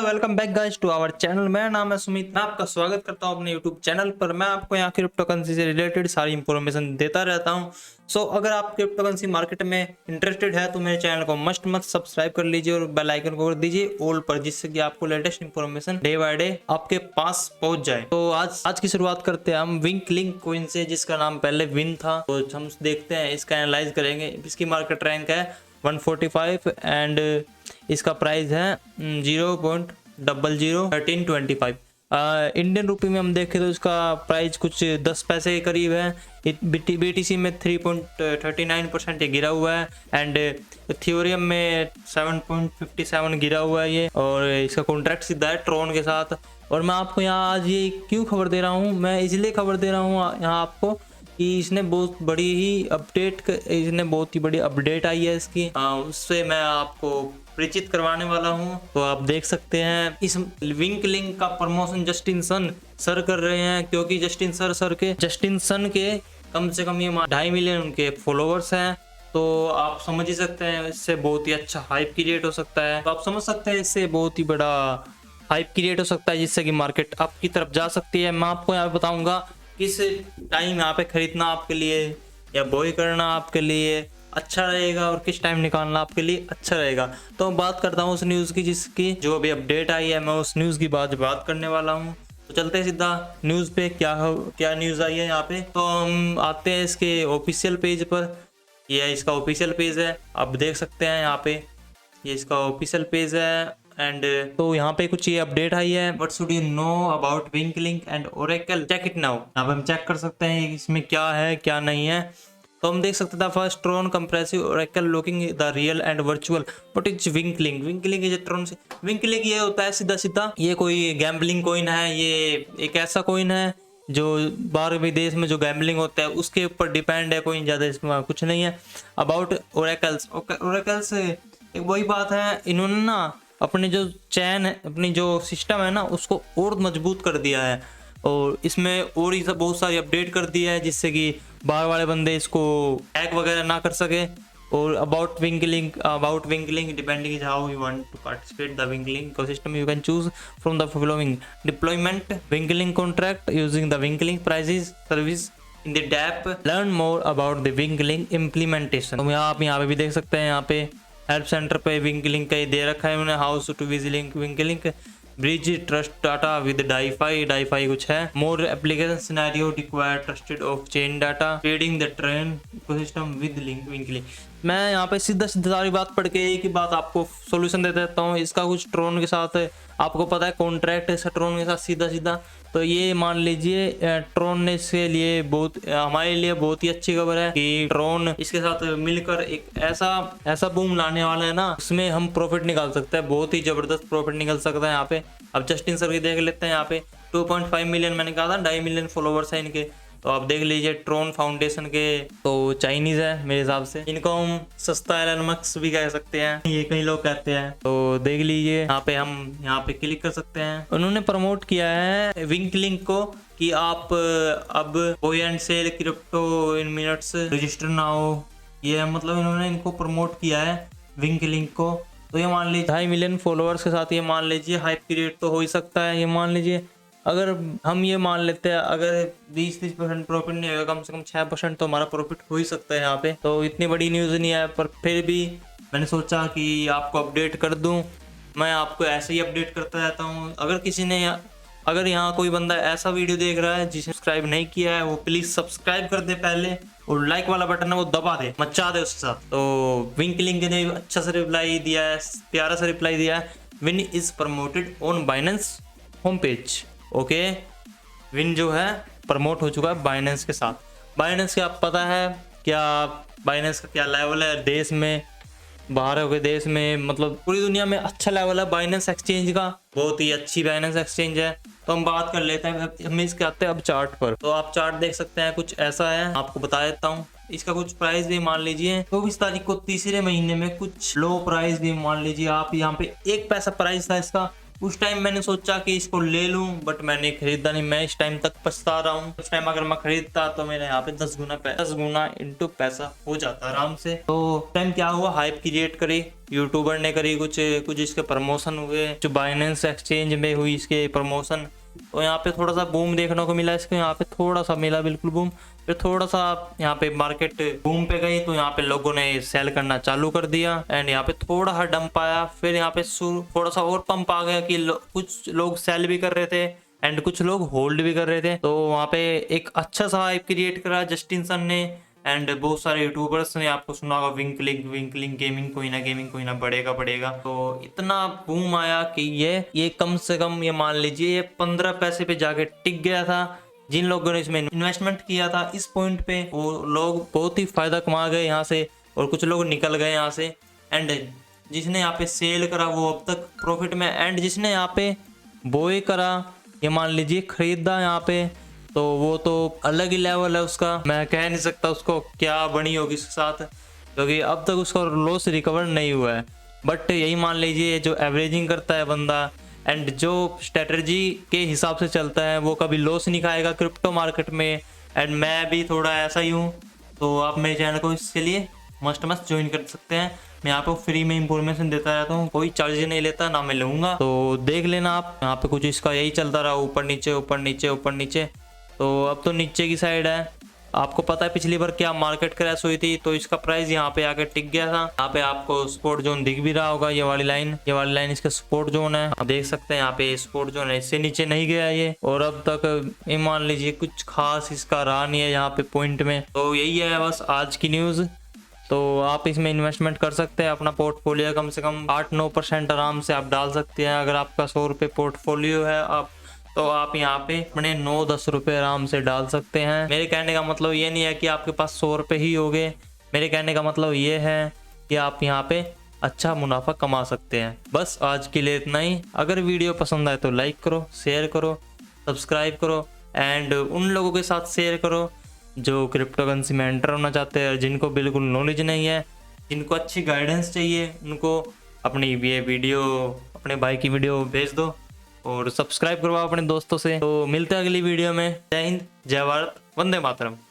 Welcome back guys to our channel. मेरा नाम है सुमित। मैं आपका स्वागत करता हूं अपने यूट्यूब चैनल पर। मैं आपको यहाँ क्रिप्टो करेंसी से रिलेटेड सारी इंफॉर्मेशन देता रहता हूं। सो अगर आप क्रिप्टो करेंसी मार्केट में इंटरेस्टेड है तो मेरे चैनल को मत सब्सक्राइब कर लीजिए और बेल आइकन को कर दीजिए ऑल पर, जिससे कि आपको latest information day by day आपके पास पहुंच जाए। तो आज की शुरुआत करते हैं हम विंक लिंक कॉइन से, जिसका नाम पहले विन था। तो हम देखते हैं, इसका एनालाइज करेंगे। इसकी मार्केट रैंक है 145 एंड इसका प्राइस है 0.001325। इंडियन रुपी में हम देखें तो इसका प्राइस कुछ 10 पैसे के करीब है। BTC में 3.39% ये गिरा हुआ है एंड इथेरियम में 7.57 गिरा हुआ है ये। और इसका कॉन्ट्रैक्ट सीधा है ट्रोन के साथ। और मैं आपको यहाँ आज ये क्यों खबर दे रहा हूँ, मैं इसलिए खबर दे रहा हूँ यहाँ आपको कि इसने बहुत ही बड़ी अपडेट आई है इसकी। उससे मैं आपको परिचित करवाने वाला हूं। तो आप देख सकते हैं इस विंक लिंक का प्रमोशन जस्टिन सन सर कर रहे हैं, क्योंकि जस्टिन सन के कम से कम ये 2.5 मिलियन उनके फॉलोअर्स हैं। तो आप समझ ही सकते हैं इससे बहुत ही अच्छा हाइप क्रिएट हो सकता है। तो आप समझ सकते हैं इससे बहुत ही बड़ा हाइप क्रिएट हो सकता है, जिससे कि मार्केट अप की तरफ जा सकती है। मैं आपको यहाँ बताऊंगा किस टाइम यहाँ पे खरीदना आपके लिए या बॉय करना आपके लिए अच्छा रहेगा और किस टाइम निकालना आपके लिए अच्छा रहेगा। तो मैं बात करता हूँ उस न्यूज़ की जिसकी जो अभी अपडेट आई है। मैं उस न्यूज़ की बात करने वाला हूँ। तो चलते हैं सीधा न्यूज़ पे। क्या न्यूज़ आई है यहाँ पे। तो हम आते हैं इसके ऑफिशियल पेज पर। ये इसका ऑफिशियल पेज है, आप देख सकते हैं यहाँ पे। ये इसका ऑफिशियल पेज है एंड तो यहाँ पे कुछ ये अपडेट आई है। What should you know about WINkLink and Oracle, check it now. यहाँ पे हम चेक कर सकते हैं इसमें क्या है क्या नहीं है। तो हम देख सकते थे first Tron compressive Oracle looking the real and virtual what is WINkLink. Wink link is Tron से विंक लिंक ये होता है सीधा ये कोई गैम्बलिंग कॉइन है। ये एक ऐसा कॉइन है जो बाहर विदेश में जो गैम्बलिंग होता है उसके ऊपर डिपेंड है, कोई ज़्यादा इसमें कुछ नहीं है। अबाउट ओरेकल्स एक वही बात है, इन्होंने ना अपने जो चैन है, अपनी जो सिस्टम है ना, उसको और मजबूत कर दिया है और इसमें और ही सब बहुत सारी अपडेट कर दिया है, जिससे कि बाहर वाले बंदे इसको हैक वगैरह ना कर सके। और about WINkLink depending is how you want to participate the WINkLink ecosystem you can choose from the following deployment WINkLink contract using the WINkLink prices service in the dapp. Learn more about the WINkLink implementation. तो आप यहाँ पे भी देख सकते हैं, यहाँ पे हेल्प सेंटर पे विंक लिंक का दे रखा है उन्होंने, house to wiz link Wink link bridge trust data with DeFi कुछ है। More application scenario require trusted of chain data trading the train ecosystem with wink link. मैं यहाँ पे सीधा सारी बात पढ़ के एक ही बात आपको सोल्यूशन दे देता हूँ। इसका कुछ ट्रोन के साथ आपको पता है कॉन्ट्रैक्ट है ट्रोन के साथ सीधा। तो ये मान लीजिए ट्रोन ने इसके लिए हमारे लिए बहुत ही अच्छी खबर है कि ट्रोन इसके साथ मिलकर एक ऐसा बूम लाने वाला है ना, उसमें हम प्रॉफिट निकाल सकते हैं। बहुत ही जबरदस्त प्रॉफिट निकल सकता है यहाँ पे। अब जस्टिन सर की देख लेते हैं। यहाँ पे 2.5 मिलियन मैंने कहा था, 2.5 मिलियन फॉलोवर्स है इनके। तो आप देख लीजिए ट्रोन फाउंडेशन के, तो चाइनीज है मेरे हिसाब से। इनको हम सस्ता एलन मस्क भी कह सकते हैं, ये कई लोग कहते हैं। तो देख लीजिए यहाँ पे हम यहाँ पे क्लिक कर सकते हैं। उन्होंने प्रमोट किया है विंक लिंक को कि आप अब buy and sell crypto in minutes register ना हो। ये मतलब इन्होंने इनको प्रमोट किया है विंक लिंक को। तो ये मान लीजिए 2.5 मिलियन फॉलोअर्स के साथ ये मान लीजिए हाइप क्रिएट तो हो ही सकता है। ये मान लीजिए अगर हम ये मान लेते हैं अगर 20-30% प्रॉफिट नहीं होगा, कम से कम 6% तो हमारा प्रॉफिट हो ही सकता है यहाँ पे। तो इतनी बड़ी न्यूज़ नहीं है, पर फिर भी मैंने सोचा कि आपको अपडेट कर दूँ। मैं आपको ऐसे ही अपडेट करता रहता हूँ। अगर यहाँ कोई बंदा ऐसा वीडियो देख रहा है जिसने सब्सक्राइब नहीं किया है, वो प्लीज़ सब्सक्राइब कर दे पहले, और लाइक वाला बटन है वो दबा दे, मचा दे उसके साथ। तो विंक लिंक ने अच्छा सा रिप्लाई दिया है, प्यारा सा रिप्लाई दिया है। Win is promoted on Binance home page. Okay, win जो है प्रमोट हो चुका है बाइनेंस के साथ। बाइनेंस के आप पता है क्या, बाइनेंस का क्या लेवल है देश में, बाहर के देश में, मतलब पूरी दुनिया में अच्छा लेवल है बाइनेंस एक्सचेंज का। बहुत ही अच्छी बाइनेंस एक्सचेंज है। तो हम बात कर लेते हैं, हम इसके आते हैं अब चार्ट पर। तो आप चार्ट देख सकते हैं, कुछ ऐसा है, आपको बता देता हूँ। इसका कुछ प्राइस भी मान लीजिए 24 तारीख को तीसरे महीने में कुछ लो प्राइस भी मान लीजिए आप। यहाँ पे 1 पैसा प्राइस था इसका। उस टाइम मैंने सोचा कि इसको ले लूं, बट मैंने खरीदा नहीं। मैं इस टाइम तक पछता रहा हूँ। उस टाइम अगर मैं खरीदता तो मेरे यहाँ पे 10 गुना इंटू पैसा हो जाता आराम से। तो टाइम क्या हुआ, हाइप क्रिएट करी यूट्यूबर ने करी, कुछ कुछ इसके प्रमोशन हुए, जो बाइनेंस एक्सचेंज में हुई इसके प्रमोशन, तो यहाँ पे थोड़ा सा बूम देखने को मिला इसको, यहाँ पे थोड़ा सा मिला बिल्कुल बूम, फिर थोड़ा सा यहाँ पे मार्केट बूम पे गई तो यहाँ पे लोगों ने सेल करना चालू कर दिया एंड यहाँ पे थोड़ा सा डंप आया, फिर यहाँ पे थोड़ा सा और पंप आ गया कि कुछ लोग सेल भी कर रहे थे एंड कुछ लोग होल्ड भी कर रहे थे। तो वहाँ पे एक अच्छा सा हाइप क्रिएट करा जस्टिन सन ने एंड बहुत सारे यूट्यूबर्स ने, आपको सुना होगा विंकलिंग गेमिंग, कोई ना बढ़ेगा। तो इतना बूम आया कि ये कम से कम ये मान लीजिए ये 15 पैसे पे जाके टिक गया था। जिन लोगों ने इसमें इन्वेस्टमेंट किया था इस पॉइंट पे, वो लोग बहुत ही फायदा कमा गए यहाँ से और कुछ लोग निकल गए यहाँ से। एंड जिसने यहाँ पे सेल करा वो अब तक प्रॉफिट में, एंड जिसने यहाँ पे बोए करा, ये मान लीजिए खरीदा यहाँ पे, तो वो तो अलग ही लेवल है उसका। मैं कह नहीं सकता उसको क्या बनी होगी उसके साथ, क्योंकि अब तक उसका लॉस रिकवर नहीं हुआ है। बट यही मान लीजिए जो एवरेजिंग करता है बंदा एंड जो स्ट्रेटजी के हिसाब से चलता है वो कभी लॉस नहीं खाएगा क्रिप्टो मार्केट में। एंड मैं भी थोड़ा ऐसा ही हूँ, तो आप मेरे चैनल को इसके लिए मस्ट ज्वाइन कर सकते हैं। मैं यहाँ पे फ्री में इंफॉर्मेशन देता रहता हूँ, कोई चार्ज नहीं लेता, ना मैं लूँगा। तो देख लेना आप, यहाँ पे कुछ इसका यही चलता रहा, ऊपर नीचे। तो अब तो नीचे की साइड है। आपको पता है पिछली बार क्या मार्केट क्रैश हुई थी, तो इसका प्राइस यहाँ पे आके टिक गया था। यहाँ पे आपको सपोर्ट जोन दिख भी रहा होगा, ये वाली लाइन इसका सपोर्ट जोन है। आप देख सकते हैं यहाँ पे सपोर्ट जोन है, इससे नीचे नहीं गया ये, और अब तक ये मान लीजिए कुछ खास इसका रहा नहीं है यहाँ पे पॉइंट में। तो यही है बस आज की न्यूज़। तो आप इसमें इन्वेस्टमेंट कर सकते हैं, अपना पोर्टफोलियो कम से कम 8-9% आराम से आप डाल सकते हैं। अगर आपका 100 रुपये पोर्टफोलियो है तो आप यहाँ पे अपने 9-10 रुपये आराम से डाल सकते हैं। मेरे कहने का मतलब ये नहीं है कि आपके पास 100 रुपये ही होंगे, मेरे कहने का मतलब ये है कि आप यहाँ पे अच्छा मुनाफा कमा सकते हैं। बस आज के लिए इतना ही। अगर वीडियो पसंद आए तो लाइक करो, शेयर करो, सब्सक्राइब करो एंड उन लोगों के साथ शेयर करो जो क्रिप्टो करेंसी में एंटर होना चाहते हैं, जिनको बिल्कुल नॉलेज नहीं है, जिनको अच्छी गाइडेंस चाहिए, उनको अपनी ये वीडियो, अपने भाई की वीडियो भेज दो और सब्सक्राइब करवाओ अपने दोस्तों से। तो मिलते हैं अगली वीडियो में। जय हिंद, जय भारत, वंदे मातरम।